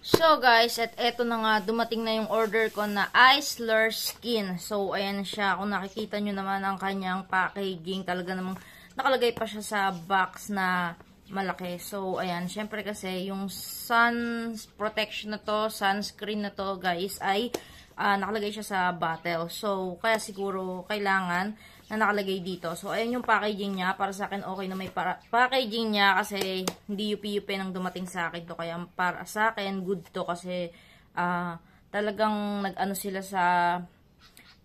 So guys, at eto na nga, dumating na yung order ko na Isler Skin. So ayan siya, kung nakikita nyo naman ang kanyang packaging, talaga namang nakalagay pa siya sa box na malaki. So ayan, syempre kasi yung sun protection na to, sunscreen na to guys ay nakalagay siya sa bottle. So kaya siguro kailangan na nakalagay dito. So ayan yung packaging niya. Para sa akin okay na may packaging niya kasi hindi yupi-yupi nang dumating sa akin to. Kaya para sa akin good to kasi talagang nag-ano sila sa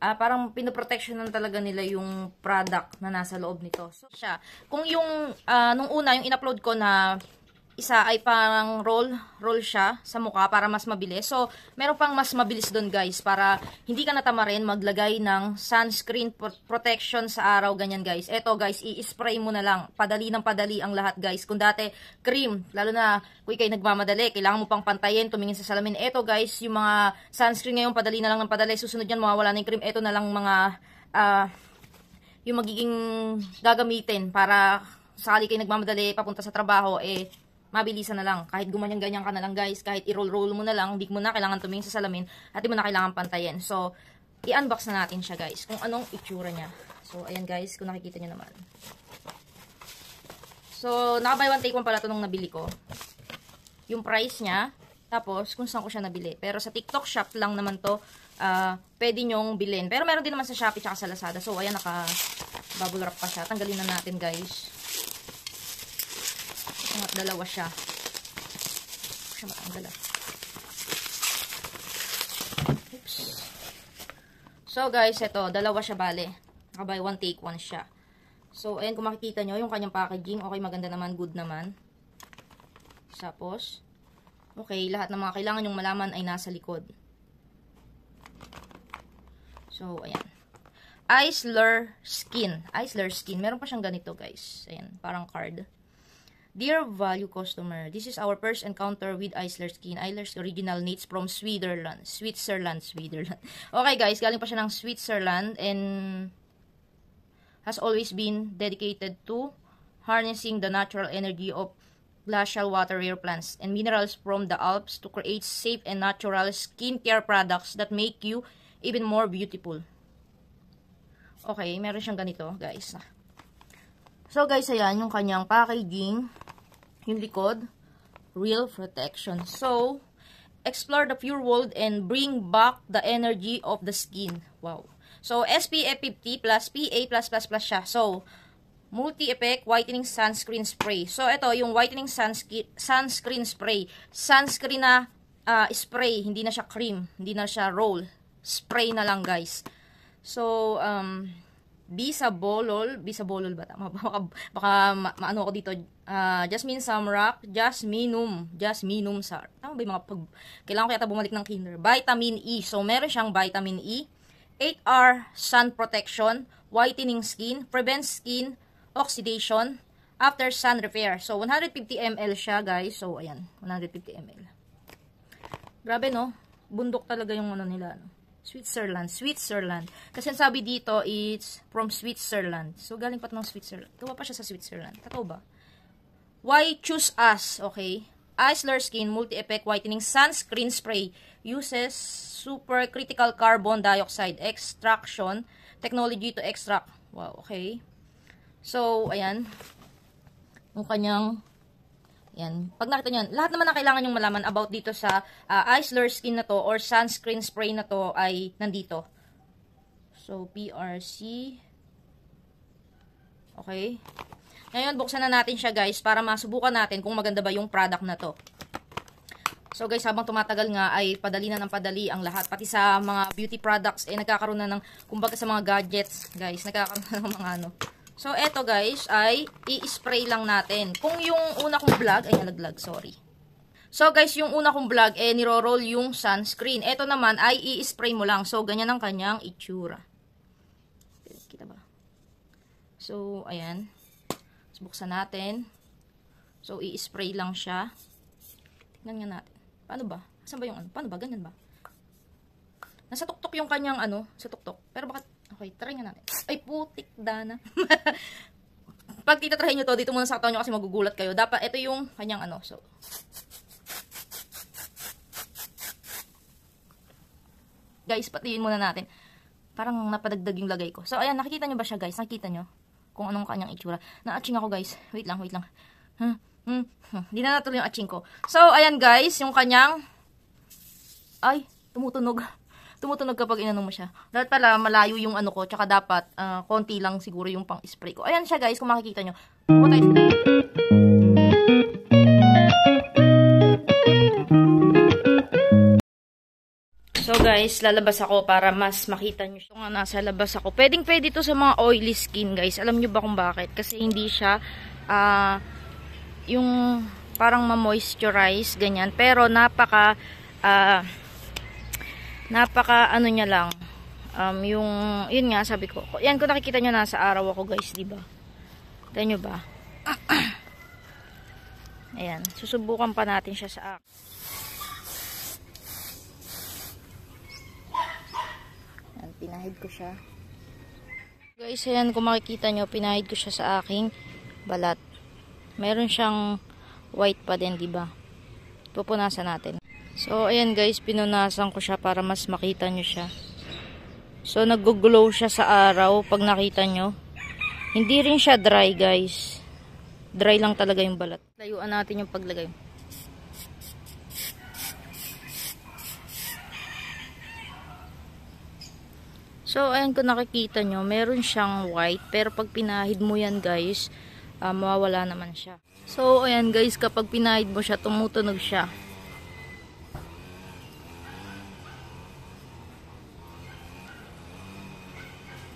parang pinoprotection talaga nila yung product na nasa loob nito. So siya, kung yung nung una yung in-upload ko na isa ay parang roll siya sa mukha para mas mabilis. So, meron pang mas mabilis doon guys para hindi ka natamarin maglagay ng sunscreen protection sa araw, ganyan guys. Eto guys, i-spray mo na lang. Padali ng padali ang lahat guys. Kung dati cream, lalo na kung ikay nagmamadali, kailangan mo pang pantayin, tumingin sa salamin. Eto guys, yung mga sunscreen ngayon, padali na lang ng padali. Susunod yan, mawawala na yung cream. Eto na lang mga yung magiging gagamitin para sakali kayo nagmamadali papunta sa trabaho, mabilisan na lang. Kahit gumanyan-ganyan ka na lang guys, kahit i-roll-roll mo na lang, hindi mo na kailangan tumingin sa salamin at hindi mo na kailangan pantayin. So, i-unbox na natin siya guys, kung anong itsura niya. So, ayan guys, kung nakikita nyo naman. So, naka-buy one take one pala ito nung nabili ko. Yung price niya, tapos kung saan ko siya nabili. Pero sa TikTok shop lang naman to, pwede nyong bilhin. Pero meron din naman sa Shopee tsaka sa Lazada. So, ayan, naka-bubble wrap pa siya. Tanggalin na natin guys. Dalawa siya. Siya matanggal. Oops. So guys, ito, dalawa siya bale. Naka-buy one take one siya. So, ayan kung makikita nyo, yung kanyang packaging, okay, maganda naman, good naman. Tapos, okay, lahat ng mga kailangan yung malaman ay nasa likod. So, ayan. Isler Skin. Isler Skin. Meron pa siyang ganito guys. Ayan, parang card. Dear value customer, this is our first encounter with Isler Skin. Isler's original knits from Switzerland. Switzerland. Okay guys, galing pa siya ng Switzerland and has always been dedicated to harnessing the natural energy of glacial water rare plants and minerals from the Alps to create safe and natural skincare products that make you even more beautiful. Okay, meron siyang ganito guys. So guys, ayan yung kanyang packaging, yung likod, real protection. So, explore the pure world and bring back the energy of the skin. Wow. So, SPF 50 plus PA+++ siya. So, multi-effect whitening sunscreen spray. So, ito yung whitening sunscreen spray. Sunscreen na spray, hindi na siya cream, hindi na siya roll. Spray na lang guys. So, Bisabolol ba? Tama ba? Baka maano ako dito. Jasmine Samrak, Jasminum Sar. Tama ba yung mga kailangan ko yata bumalik ng kinder. Vitamin E. So, meron siyang vitamin E. 8-hour sun protection, whitening skin, prevents skin oxidation after sun repair. So, 150 ml siya, guys. So, ayan. 150 ml. Grabe, no? Bundok talaga yung ano nila, no? Switzerland. Kasi sabi dito, it's from Switzerland. So, galing pa ng Switzerland. Gawa pa siya sa Switzerland. Totoo ba? Why choose us? Okay. Isler Skin Multi-Effect Whitening Sunscreen Spray uses supercritical carbon dioxide extraction technology to extract. Wow, okay. So, ayan. Yung kanyang yan. Pag nakita nyo, lahat naman na kailangan yung malaman about dito sa Isler Skin na to or sunscreen spray na to ay nandito. So, PRC. Okay. Ngayon, buksan na natin siya guys para masubukan natin kung maganda ba yung product na to. So guys, habang tumatagal nga ay padali na ng padali ang lahat. Pati sa mga beauty products, nagkakaroon na ng, kumbaga sa mga gadgets, guys, nagkakaroon na ng mga ano. So, eto guys, ay i-spray lang natin. Kung yung una kong vlog, ay nalaglag, sorry. So guys, yung una kong vlog, niro-roll yung sunscreen. Eto naman ay i-spray mo lang. So, ganyan ang kanyang itsura. Kita ba? So, ayan. Buksan natin. So, i-spray lang siya. Tingnan nga natin. Paano ba? Saan ba yung ano? Paano ba? Ganyan ba? Nasa tuktok yung kanyang ano, sa tuktok. Pero bakit? Okay, try nga natin. Ay, putik, Dana. Pag titatrahin nyo to, dito muna sa katawan nyo kasi magugulat kayo. Dapat, ito yung kanyang ano. So, Guys, patiin muna natin. Parang napadagdag yung lagay ko. So, ayan, nakikita nyo ba siya, guys? Nakikita nyo? Kung anong kanyang itsura. Na-atching ako, guys. Wait lang. Hindi na natuloy yung atching ko. So, ayan, guys, yung kanyang... Ay, tumutunog. Tumutunog kapag inano mo siya. Dapat pala, malayo yung ano ko. Tsaka dapat, konti lang siguro yung pang-spray ko. Ayan siya, guys, kung makikita nyo. So guys, lalabas ako para mas makita nyo. Ito nga, nasa labas ako. Pwede to sa mga oily skin, guys. Alam nyo ba kung bakit? Kasi hindi siya yung parang ma-moisturize, ganyan. Pero napaka ano niya lang. Yun nga, sabi ko. Yan, kung nakikita nyo, nasa araw ako, guys, diba? Tignan nyo ba? Ayan, susubukan pa natin siya sa akin. Ayan, pinahid ko siya. Guys, ayan, kung makikita nyo, pinahid ko siya sa aking balat. Meron siyang white pa din, diba? Pupunasan natin. So, ayan guys, pinunasan ko siya para mas makita nyo siya. So, nag-glow siya sa araw pag nakita nyo. Hindi rin siya dry, guys. Dry lang talaga yung balat. Layuan natin yung paglagay. So, ayan kung nakikita nyo, meron siyang white. Pero pag pinahid mo yan, guys, mawawala naman siya. So, ayan guys, kapag pinahid mo siya, tumutunog siya.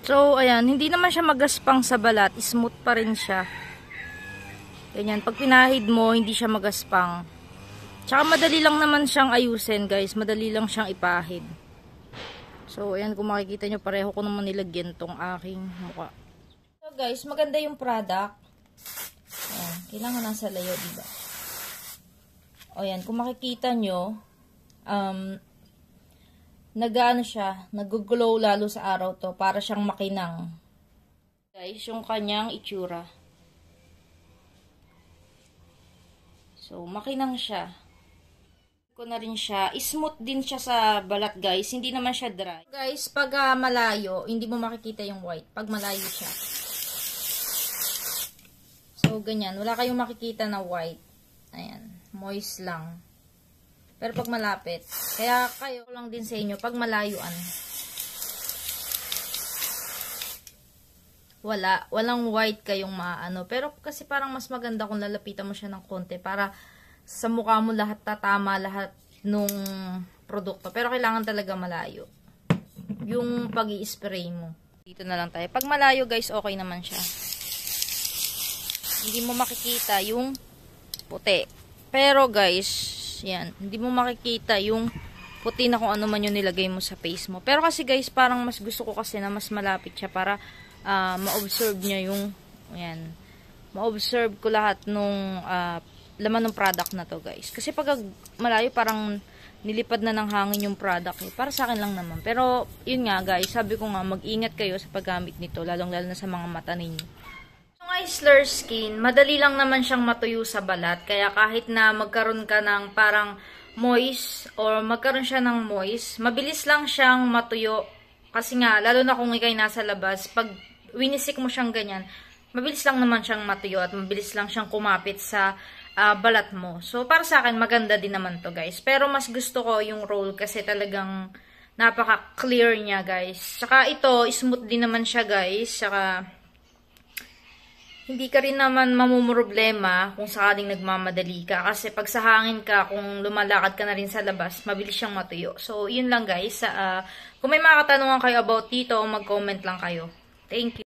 So, ayan, hindi naman siya magaspang sa balat. Smooth pa rin siya. Ganyan, pag pinahid mo, hindi siya magaspang. Tsaka madali lang naman siyang ayusin, guys. Madali lang siyang ipahid. So, ayan, kung makikita nyo, pareho ko naman nilagyan tong aking mukha. So, guys, maganda yung product. Ayan, kailangan nasa layo, diba? O, ayan, kung makikita nyo, nag-ano siya, nag-glow lalo sa araw to, para siyang makinang. Guys, yung kanyang itsura. So, makinang siya. Ko na rin siya. Smooth din siya sa balat, guys. Hindi naman siya dry. Guys, pag malayo, hindi mo makikita yung white. Pag malayo siya. So, ganyan. Wala kayong makikita na white. Ayan. Moist lang. Pero pag malapit, kaya kayo lang din sa inyo, pag malayuan, walang white kayong maano. Pero kasi parang mas maganda kung lalapitan mo siya ng konti para sa mukha mo lahat tatama, lahat nung produkto. Pero kailangan talaga malayo. Yung pag-i-spray mo. Dito na lang tayo. Pag malayo guys, okay naman siya. Hindi mo makikita yung puti. Pero guys, yan, hindi mo makikita yung puti na kung ano man yung nilagay mo sa face mo. Pero kasi guys, parang mas gusto ko kasi na mas malapit siya para ma-observe niya yung, yan, ma-observe ko lahat nung laman ng product na to guys. Kasi pag malayo parang nilipad na ng hangin yung product eh. Para sa akin lang naman. Pero yun nga guys, sabi ko nga mag-ingat kayo sa paggamit nito, lalong-lalo na sa mga mata ninyo. Slur skin, madali lang naman siyang matuyo sa balat. Kaya kahit na magkaroon ka ng parang moist or magkaroon siya ng moist, mabilis lang siyang matuyo. Kasi nga, lalo na kung ikay nasa labas, pag winisik mo siyang ganyan, mabilis lang naman siyang matuyo at mabilis lang siyang kumapit sa balat mo. So, para sa akin, maganda din naman to guys. Pero mas gusto ko yung roll kasi talagang napaka-clear niya guys. Saka ito, smooth din naman siya guys. Saka hindi ka rin naman mamumroblema kung sakaling nagmamadali ka. Kasi pag sa hangin ka, kung lumalakad ka na rin sa labas, mabilis siyang matuyo. So, yun lang guys. Kung may mga katanungan kayo about dito, mag-comment lang kayo. Thank you.